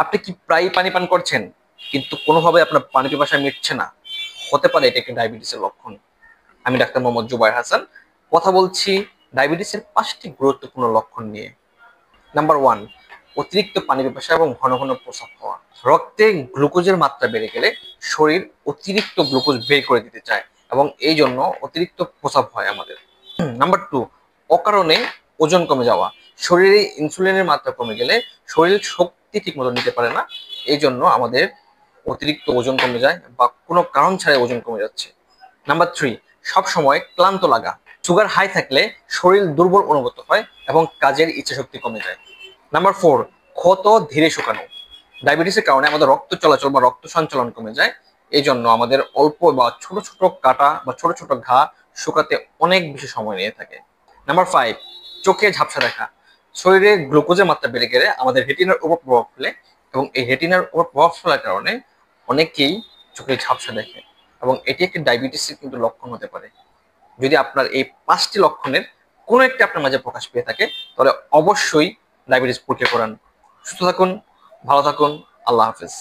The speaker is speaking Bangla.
আপনি কি প্রায় পানি পান করছেন কিন্তু কোনোভাবে আপনার পানি পিপাসা মিটছে না? হতে পারে এটা একটি ডায়াবেটিসের লক্ষণ। আমি ডাক্তার মোহাম্মদ জুবায়ের হাসান কথা বলছি ডায়াবেটিসের 5টি গুরুত্বপূর্ণ লক্ষণ নিয়ে। নাম্বার 1, অতিরিক্ত পানি পিপাসা এবং ঘন ঘন প্রস্রাব হওয়া। রক্তে গ্লুকোজের মাত্রা বেড়ে গেলে শরীর অতিরিক্ত গ্লুকোজ বের করে দিতে চায় এবং এই জন্য অতিরিক্ত প্রস্রাব হয় আমাদের। নাম্বার 2, অকারণে ওজন কমে যাওয়া। শরীরে ইনসুলিনের মাত্রা কমে গেলে শরীর শক্তি ঠিক মতো নিতে পারে না, এই জন্য আমাদের অতিরিক্ত ওজন কমে যায় বা কোনো কারণ ছাড়াই ওজন কমে যাচ্ছে। নাম্বার 3, সব সময় ক্লান্ত লাগা। সুগার হাই থাকলে শরীর দুর্বল অনুভূত হয় এবং কাজের ইচ্ছা শক্তি কমে যায়। নাম্বার 4, ক্ষত ধীরে শুকানো। ডায়াবেটিসের কারণে আমাদের রক্ত চলাচল বা রক্ত সঞ্চালন কমে যায়, এই জন্য আমাদের অল্প বা ছোট ছোট কাটা বা ছোট ছোট ঘা শুকাতে অনেক বেশি সময় নিয়ে থাকে। নাম্বার 5, চোখে ঝাপসা দেখা। শরীরে গ্লুকোজের মাত্রা বেড়ে গেলে আমাদের রেটিনার উপর প্রভাব ফেলে এবং এই রেটিনার উপর প্রভাব ফেলার কারণে অনেকেই চোখে ঝাপসা দেখে এবং এটি একটি ডায়াবেটিসের কিন্তু লক্ষণ হতে পারে। যদি আপনার এই 5টি লক্ষণের কোনো একটি আপনার মাঝে প্রকাশ পেয়ে থাকে তাহলে অবশ্যই ডায়াবেটিস পরীক্ষা করান। সুস্থ থাকুন, ভালো থাকুন, আল্লাহ হাফেজ।